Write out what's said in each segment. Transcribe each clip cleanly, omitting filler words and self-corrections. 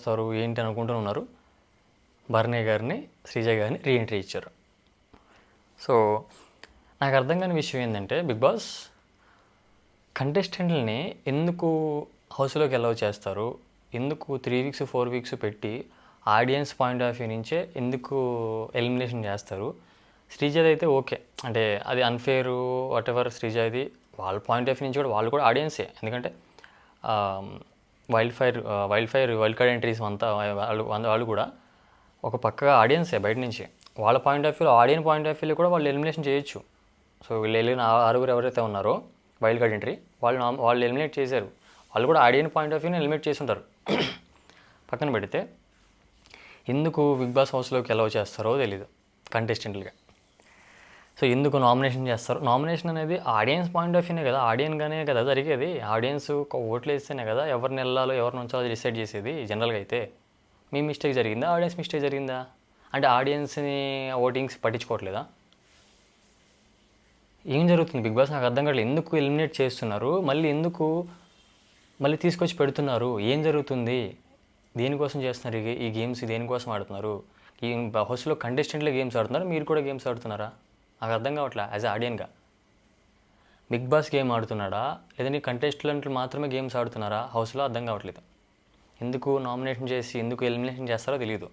వస్తారు ఏంటి అనుకుంటూ ఉన్నారు. భరణి గారిని, శ్రీజ గారిని రీఎంట్రీ ఇచ్చారు. సో నాకు అర్థం కాని విషయం ఏంటంటే, బిగ్ బాస్ కంటెస్టెంట్లని ఎందుకు హౌస్లోకి అలౌ చేస్తారు, ఎందుకు 3 వీక్స్ 4 వీక్స్ పెట్టి ఆడియన్స్ పాయింట్ ఆఫ్ వ్యూ నుంచే ఎందుకు ఎలిమినేషన్ చేస్తారు. శ్రీజది అయితే ఓకే, అంటే అది అన్ఫేరు వాట్ ఎవర్. శ్రీజది వాళ్ళ పాయింట్ ఆఫ్ వ్యూ నుంచి కూడా వాళ్ళు కూడా ఆడియన్సే. ఎందుకంటే వైల్డ్ ఫైర్ కార్డ్ ఎంట్రీస్ అంతా వాళ్ళు కూడా ఒక పక్కగా ఆడియన్సే బయట నుంచి. వాళ్ళ పాయింట్ ఆఫ్ వ్యూలో, ఆడియన్స్ పాయింట్ ఆఫ్ వ్యూలో కూడా వాళ్ళు ఎలిమినేషన్ చేయొచ్చు. సో వీళ్ళు వెళ్ళిన 6 ఎవరైతే ఉన్నారో వైల్డ్ కార్డ్ ఎంట్రీ, వాళ్ళు ఎలిమినేట్ చేశారు. వాళ్ళు కూడా ఆడియన్స్ పాయింట్ ఆఫ్ వ్యూని ఎలిమినేట్ చేసి ఉంటారు. పక్కన పెడితే ఎందుకు బిగ్ బాస్ హౌస్లోకి అలౌ చేస్తారో తెలీదు కంటెస్టెంట్లుగా. సో ఎందుకు నామినేషన్ చేస్తారు? నామినేషన్ అనేది ఆడియన్స్ పాయింట్ ఆఫ్ వ్యూనే కదా, ఆడియన్గానే కదా జరిగేది. ఆడియన్స్ ఓట్లు వేస్తేనే కదా ఎవరిని వెళ్ళాలో ఎవరిని ఉంచాలో డిసైడ్ చేసేది. జనరల్గా అయితే మీ మిస్టేక్ జరిగిందా, ఆడియన్స్ మిస్టేక్ జరిగిందా? అంటే ఆడియన్స్ని ఓటింగ్స్ పట్టించుకోవట్లేదా? ఏం జరుగుతుంది బిగ్ బాస్? నాకు అర్థం కావట్లేదు. ఎందుకు ఎలిమినేట్ చేస్తున్నారు, మళ్ళీ తీసుకొచ్చి పెడుతున్నారు? ఏం జరుగుతుంది? దేనికోసం చేస్తున్నారు ఈ గేమ్స్? దేనికోసం ఆడుతున్నారు? ఈ హౌస్లో కంటెస్టెంట్లే గేమ్స్ ఆడుతున్నారు, మీరు కూడా గేమ్స్ ఆడుతున్నారా? నాకు అర్థం కావట్లే. యాజ్ ఎ ఆడియన్గా బిగ్ బాస్ గేమ్ ఆడుతున్నాడా, లేదంటే కంటెస్టెంట్లు మాత్రమే గేమ్స్ ఆడుతున్నారా హౌస్లో? అర్థం కావట్లేదు. ఎందుకు నామినేషన్ చేసి ఎందుకు ఎలిమినేషన్ చేస్తారో తెలియదు.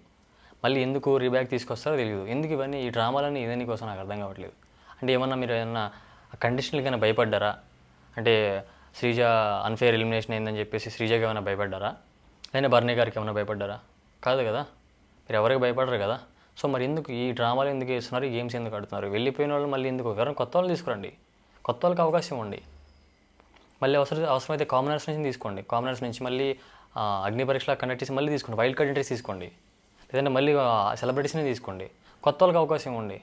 మళ్ళీ ఎందుకు రీబ్యాక్ తీసుకొస్తారో తెలియదు. ఎందుకు ఇవన్నీ ఈ డ్రామాలన్నీ ఇదని కోసం నాకు అర్థం కావట్లేదు. అంటే మీరు ఏమన్నా కంటెస్టెంట్లకైనా భయపడ్డారా? అంటే శ్రీజ అన్ఫేర్ ఎలిమినేషన్ అయిందని చెప్పేసి శ్రీజకి ఏమైనా భయపడ్డారా? లేదా భరణి గారికి ఏమైనా భయపడ్డారా? కాదు కదా, మీరు ఎవరికి భయపడరు కదా. సో మరి ఎందుకు ఈ డ్రామాలు ఎందుకు వేస్తున్నారు, ఈ గేమ్స్ ఎందుకు ఆడుతున్నారు? వెళ్ళిపోయిన వాళ్ళు మళ్ళీ ఎందుకు? ఎవరైనా కొత్త వాళ్ళు తీసుకురండి, కొత్త వాళ్ళకి అవకాశం ఇవ్వండి. మళ్ళీ అవసరమైతే కామనర్స్ నుంచి తీసుకోండి. కామనర్స్ నుంచి మళ్ళీ అగ్ని పరీక్షల కండక్ట్ చేసి మళ్ళీ తీసుకోండి. వైల్డ్ కార్డ్ ఎంట్రీస్ తీసుకోండి, లేదంటే మళ్ళీ సెలబ్రిటీస్ని తీసుకోండి. కొత్త వాళ్ళకి అవకాశం ఇవ్వండి.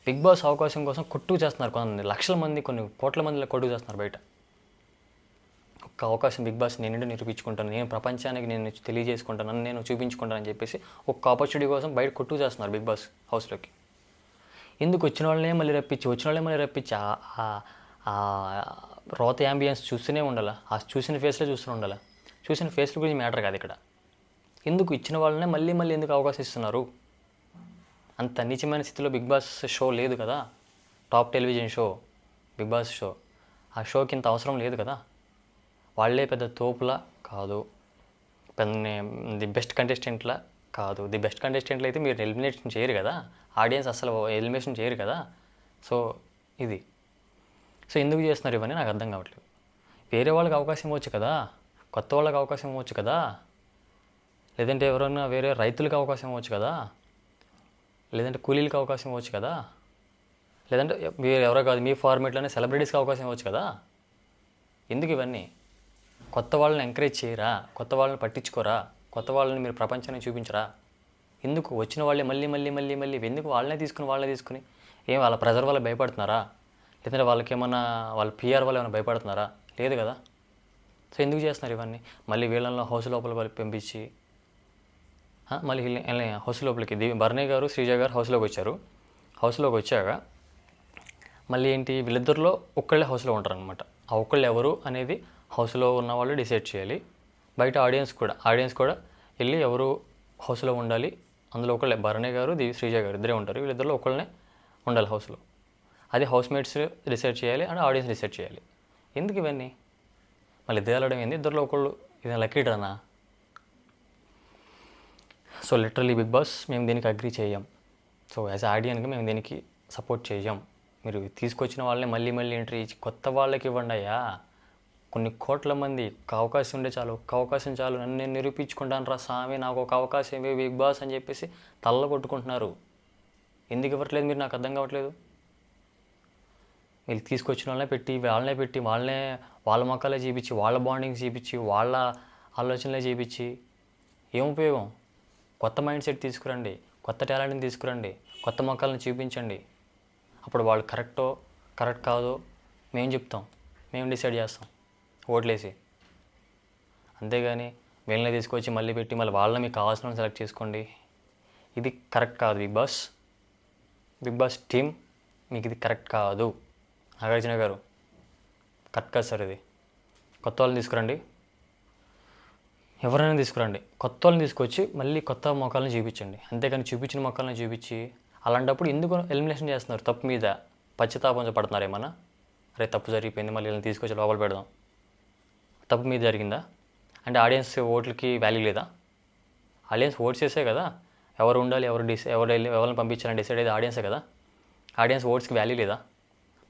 బిగ్ బాస్ అవకాశం కోసం కొట్టుకు చేస్తున్నారు కొంతమంది, లక్షల మంది, కొన్ని కోట్ల మందిలో కొట్టుకు చేస్తున్నారు బయట. ఒక్క అవకాశం బిగ్ బాస్ నేనంటే నిరూపించుకుంటాను, నేను ప్రపంచానికి నేను తెలియజేసుకుంటాను, నేను చూపించుకుంటానని చెప్పేసి ఒక్క ఆపర్చునిటీ కోసం బయట కొట్టుకు చేస్తున్నారు బిగ్ బాస్ హౌస్లోకి. ఎందుకు వచ్చిన వాళ్ళనే మళ్ళీ రప్పించి రోత యాంబియన్స్ చూస్తూనే ఉండాలా, ఆ చూసిన ఫేస్లో చూస్తూనే ఉండాలా? చూసిన ఫేస్ల గురించి మ్యాటర్ కాదు ఇక్కడ. ఎందుకు ఇచ్చిన వాళ్ళనే మళ్ళీ ఎందుకు అవకాశం ఇస్తున్నారు? అంత నీచమైన స్థితిలో బిగ్ బాస్ షో లేదు కదా. Top television show Bigg Boss show. ఆ షోకి ఇంత అవసరం లేదు కదా. వాళ్ళే పెద్ద తోపులా కాదు, ది బెస్ట్ కంటెస్టెంట్లా కాదు. ది బెస్ట్ కంటెస్టెంట్లు అయితే మీరు ఎలిమినేషన్ చేయరు కదా, ఆడియన్స్ అసలు ఎలిమినేషన్ చేయరు కదా. సో ఎందుకు చేస్తున్నారు ఇవన్నీ నాకు అర్థం కావట్లేదు. వేరే వాళ్ళకి అవకాశం ఇవ్వచ్చు కదా, కొత్త వాళ్ళకి అవకాశం ఇవ్వచ్చు కదా, లేదంటే ఎవరైనా వేరే రైతులకు అవకాశం ఇవ్వచ్చు కదా, లేదంటే కూలీలకు అవకాశం ఇవ్వచ్చు కదా, లేదంటే మీరు ఎవరో కాదు మీ ఫార్మేట్లోనే సెలబ్రిటీస్కి అవకాశం ఇవ్వచ్చు కదా. ఎందుకు ఇవన్నీ? కొత్త వాళ్ళని ఎంకరేజ్ చేయరా? కొత్త వాళ్ళని పట్టించుకోరా? కొత్త వాళ్ళని మీరు ప్రపంచాన్ని చూపించరా? ఎందుకు వచ్చిన వాళ్ళే మళ్ళీ ఎందుకు వాళ్ళనే తీసుకుని ఏం వాళ్ళ ప్రెజర్ వల్ల భయపడుతున్నారా? లేదంటే వాళ్ళకి ఏమన్నా వాళ్ళ పిఆర్ వల్ల ఏమైనా భయపడుతున్నారా? లేదు కదా. సో ఎందుకు చేస్తున్నారు ఇవన్నీ? మళ్ళీ వీళ్ళల్లో హౌస్ లోపల పంపించి మళ్ళీ హౌస్ లోపలికి భరణి గారు, శ్రీజ గారు హౌస్లోకి వచ్చారు. హౌస్లోకి వచ్చాక మళ్ళీ ఏంటి, వీళ్ళిద్దరిలో ఒక్కళ్ళే హౌస్లో ఉంటారనమాట. ఆ ఒక్కళ్ళు ఎవరు అనేది హౌస్లో ఉన్న వాళ్ళు డిసైడ్ చేయాలి. బయట ఆడియన్స్ కూడా వెళ్ళి ఎవరు హౌస్లో ఉండాలి, అందులో ఒకళ్ళే భరణి గారు, శ్రీజ గారు ఇద్దరే ఉంటారు. వీళ్ళిద్దరిలో ఒకళ్ళనే ఉండాలి హౌస్లో. అది హౌస్మేట్స్ డిసైడ్ చేయాలి అండ్ ఆడియన్స్ డిసైడ్ చేయాలి. ఎందుకు ఇవన్నీ? మళ్ళీ ఇద్దరు వెళ్ళడం ఏంది? ఇద్దరిలో ఒకళ్ళు ఇది లక్కీ డ్రానా? సో లిటరలీ బిగ్ బాస్ మేము దీనికి అగ్రీ చేయం. సో యాజ్ ఆడియన్గా మేము దీనికి సపోర్ట్ చేయం. మీరు తీసుకొచ్చిన వాళ్ళని మళ్ళీ ఎంట్రీ ఇచ్చి కొత్త వాళ్ళకి ఇవ్వండి అయ్యా. కొన్ని కోట్ల మంది ఒక అవకాశం ఉండే చాలు, ఒక్క అవకాశం చాలు, నన్ను నేను నిరూపించుకుంటాను రా స్వామి, నాకు ఒక అవకాశం ఇవ్వ బిగ్ బాస్ అని చెప్పేసి తల్ల కొట్టుకుంటున్నారు. ఎందుకు ఇవ్వట్లేదు మీరు? నాకు అర్థం కావట్లేదు. వీళ్ళు తీసుకొచ్చిన వాళ్ళనే పెట్టి వాళ్ళ మొక్కలే చూపించి, వాళ్ళ బాండింగ్స్ చూపించి, వాళ్ళ ఆలోచనలే చూపించి ఏం ఉపయోగం? కొత్త మైండ్ సెట్ తీసుకురండి, కొత్త టాలెంట్ని తీసుకురండి, కొత్త మొక్కలను చూపించండి. అప్పుడు వాళ్ళు కరెక్ట్ కాదో మేము చెప్తాం, మేము డిసైడ్ చేస్తాం ఓట్లేసి. అంతేగాని వీళ్ళని తీసుకొచ్చి మళ్ళీ పెట్టి మళ్ళీ వాళ్ళని మీకు కావాల్సిన సెలెక్ట్ చేసుకోండి, ఇది కరెక్ట్ కాదు. బిగ్ బాస్ టీమ్ మీకు ఇది కరెక్ట్ కాదు. నాగార్జున గారు కరెక్ట్ కాదు సార్, ఇది కొత్త వాళ్ళని తీసుకురండి. ఎవరైనా తీసుకురండి, కొత్త వాళ్ళని తీసుకొచ్చి మళ్ళీ కొత్త మొక్కల్ని చూపించండి. అంతేకాని చూపించిన మొక్కల్ని చూపించి అలాంటప్పుడు ఎందుకు ఎలిమినేషన్ చేస్తున్నారు? తప్పు మీద పశ్చాత్తాపం పడుతున్నారు ఏమన్నా? అరే తప్పు జరిగిపోయింది, మళ్ళీ వీళ్ళని తీసుకొచ్చి లోపల పెడదాం. తప్పు మీద జరిగిందా అంటే ఆడియన్స్ ఓట్లకి వాల్యూ లేదా? ఆడియన్స్ ఓట్స్ చేసే కదా ఎవరు ఉండాలి, ఎవరిని పంపించాలని డిసైడ్ అయ్యేది ఆడియన్సే కదా. ఆడియన్స్ ఓట్స్కి వాల్యూ లేదా?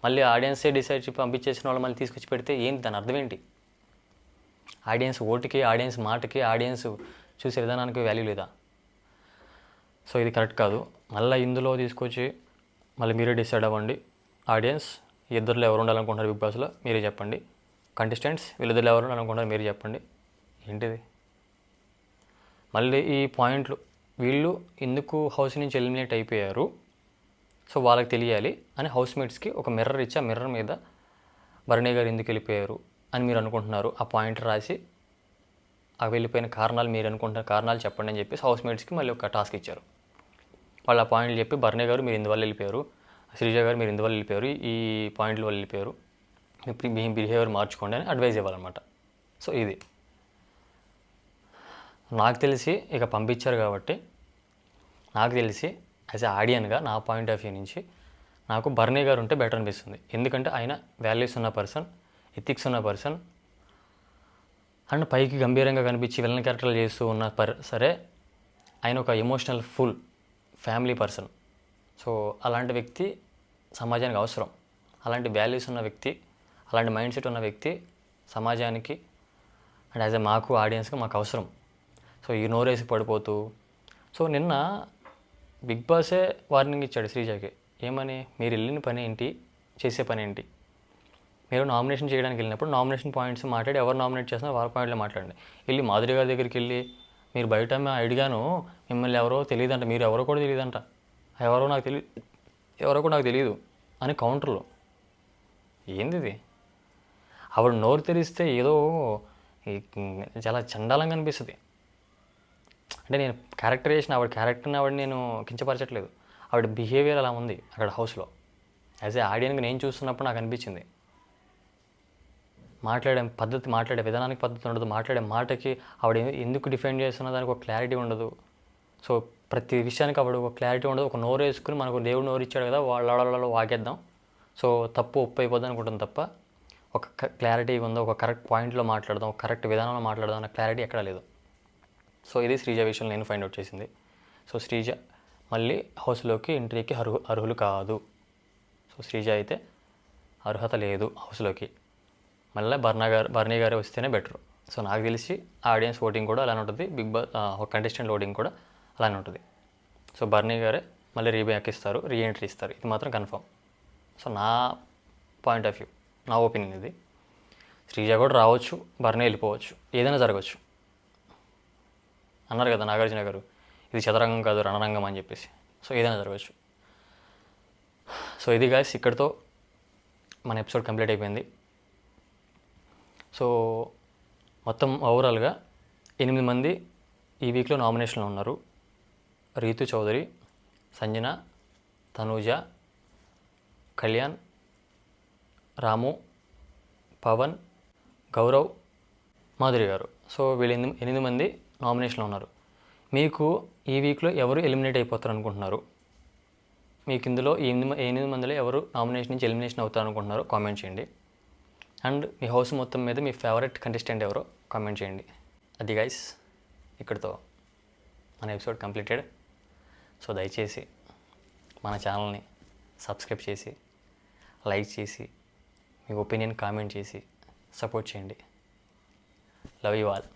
మళ్ళీ ఆడియన్సే డిసైడ్ పంపించేసిన వాళ్ళు మళ్ళీ తీసుకొచ్చి పెడితే ఏంటి, దాని అర్థం ఏంటి? ఆడియన్స్ ఓటుకి, ఆడియన్స్ మాటకి, ఆడియన్స్ చూసే విధానానికి వాల్యూ లేదా? సో ఇది కరెక్ట్ కాదు. మళ్ళీ ఇందులో తీసుకొచ్చి మళ్ళీ మీరే డిసైడ్ అవ్వండి. ఆడియన్స్ ఇద్దరిలో ఎవరు ఉండాలనుకుంటున్నారు బిగ్ బాస్లో మీరే చెప్పండి. కంటెస్టెంట్స్ వీళ్ళిద్దరిలో ఎవరు ఉండాలనుకుంటున్నారు మీరే చెప్పండి. ఏంటిది? మళ్ళీ ఈ పాయింట్లు వీళ్ళు ఎందుకు హౌస్ నుంచి ఎలిమినేట్ అయిపోయారు, సో వాళ్ళకి తెలియాలి అని హౌస్ మేట్స్కి ఒక మిర్రర్ ఇచ్చి ఆ మిర్రర్ మీద భరణి గారు ఎందుకు వెళ్ళిపోయారు అని మీరు అనుకుంటున్నారు ఆ పాయింట్ రాసి ఆ వెళ్ళిపోయిన కారణాలు మీరు అనుకుంటున్న కారణాలు చెప్పండి అని చెప్పేసి హౌస్ మేట్స్కి మళ్ళీ ఒక టాస్క్ ఇచ్చారు. వాళ్ళు ఆ పాయింట్లు చెప్పి భరణి గారు మీరు ఇందువల్ల వెళ్ళిపోయారు, శ్రీజ గారు మీరు ఇందువల్ల వెళ్ళిపోయారు, ఈ పాయింట్ల వల్ల వెళ్ళిపోయారు, మీ బిహేవియర్ మార్చుకోండి అని అడ్వైజ్ ఇవ్వాలన్నమాట. సో ఇది నాకు తెలిసి ఇక పంపించారు కాబట్టి నాకు తెలిసి యాజ్ ఏ ఆడియన్గా నా పాయింట్ ఆఫ్ వ్యూ నుంచి నాకు భరణి గారు ఉంటే బెటర్ అనిపిస్తుంది. ఎందుకంటే ఆయన వాల్యూస్ ఉన్న పర్సన్, ఎథిక్స్ ఉన్న పర్సన్ అండ్ పైకి గంభీరంగా కనిపించి విలన్ క్యారెక్టర్లు చేస్తూ ఉన్న సరే ఆయన ఒక emotional full family person. So అలాంటి వ్యక్తి సమాజానికి అవసరం. అలాంటి వాల్యూస్ ఉన్న వ్యక్తి, అలాంటి మైండ్ సెట్ ఉన్న వ్యక్తి సమాజానికి అండ్ యాజ్ ఏ మాకు ఆడియన్స్కి మాకు అవసరం. సో ఈ నోరేసి పడిపోతూ సో నిన్న బిగ్ బాసే వార్నింగ్ ఇచ్చాడు శ్రీజకి. ఏమని? మీరు వెళ్ళిన పని ఏంటి, చేసే పని ఏంటి? మీరు నామినేషన్ చేయడానికి వెళ్ళినప్పుడు నామినేషన్ పాయింట్స్ మాట్లాడి ఎవరు నామినేట్ చేస్తున్నా వాళ్ళ పాయింట్లో మాట్లాడండి. వెళ్ళి మాధురి గారి దగ్గరికి వెళ్ళి మీరు బయట అడిగాను మిమ్మల్ని ఎవరో తెలియదంట, మీరు ఎవరో కూడా తెలియదంట, ఎవరో కూడా నాకు తెలియదు అని కౌంటర్లో. ఏంది ఇది? ఆవిడ నోరు తెరిస్తే ఏదో చాలా చండాలంగా అనిపిస్తుంది. అంటే నేను క్యారెక్టరైజేషన్ ఆవిడ క్యారెక్టర్ని నేను కించపరచట్లేదు, ఆవిడ బిహేవియర్ అలా ఉంది అక్కడ హౌస్లో. యాజ్ ఏ ఆడియన్గా నేను చూస్తున్నప్పుడు నాకు అనిపించింది మాట్లాడే విధానానికి పద్ధతి ఉండదు, మాట్లాడే మాటకి ఆవిడ ఎందుకు డిఫెండ్ చేస్తున్న దానికి ఒక క్లారిటీ ఉండదు. సో ప్రతి విషయానికి ఆవిడ ఒక క్లారిటీ ఉండదు. ఒక నోరు వేసుకుని మనకు దేవుడు నోరు ఇచ్చాడు కదా వాళ్ళలో వాగేద్దాం, సో తప్పు ఒప్పు అయిపోద్ది అనుకుంటుంది తప్ప ఒక క్లారిటీ ఉందో, ఒక కరెక్ట్ పాయింట్లో మాట్లాడదాం, ఒక కరెక్ట్ విధానంలో మాట్లాడదాం అన్న క్లారిటీ ఎక్కడా లేదు. సో ఇది శ్రీజ విషయంలో నేను ఫైండ్ అవుట్ చేసింది. సో శ్రీజ మళ్ళీ హౌస్లోకి ఎంట్రీకి అర్హులు కాదు. సో శ్రీజ అయితే అర్హత లేదు హౌస్లోకి. మళ్ళీ భరణి గారు వస్తేనే బెటర్. సో నాకు తెలిసి ఆడియన్స్ ఓటింగ్ కూడా అలానే ఉంటుంది, బిగ్ బాస్ ఒక కంటెస్టెంట్ ఓటింగ్ కూడా అలానే ఉంటుంది. సో భరణి గారే మళ్ళీ రీబ్యాక్ ఇస్తారు, రీఎంట్రీ ఇస్తారు, ఇది మాత్రం కన్ఫర్మ్. సో నా పాయింట్ ఆఫ్ వ్యూ, నా ఒపీనియన్ ఇది. శ్రీజ కూడా రావచ్చు, భరణి వెళ్ళిపోవచ్చు, ఏదైనా జరగవచ్చు. అన్నారు కదా నాగార్జున గారు, ఇది చదరంగం కాదు రణరంగం అని చెప్పేసి. సో ఏదైనా జరగవచ్చు. సో ఇది గాయస్, ఇక్కడితో మన ఎపిసోడ్ కంప్లీట్ అయిపోయింది. సో మొత్తం ఓవరాల్గా 8 మంది ఈ వీక్లో నామినేషన్లో ఉన్నారు. రీతు చౌదరి, సంజన, తనూజ, కళ్యాణ్, రాము, పవన్, గౌరవ్, మాధురి గారు. సో వీళ్ళు 8 మంది నామినేషన్లో ఉన్నారు. మీకు ఈ వీక్లో ఎవరు ఎలిమినేట్ అయిపోతారు అనుకుంటున్నారు? మీకు ఇందులో ఈ 8 మందిలో ఎవరు నామినేషన్ నుంచి ఎలిమినేషన్ అవుతారు అనుకుంటున్నారో కామెంట్ చేయండి. అండ్ మీ హౌస్ మొత్తం మీద మీ ఫేవరెట్ కంటెస్టెంట్ ఎవరో కామెంట్ చేయండి. అది గైస్, ఇక్కడితో మన ఎపిసోడ్ కంప్లీటెడ్. సో దయచేసి మన ఛానల్ని సబ్స్క్రైబ్ చేసి, లైక్ చేసి, మీ ఒపీనియన్ కామెంట్ చేసి సపోర్ట్ చేయండి. Love you all.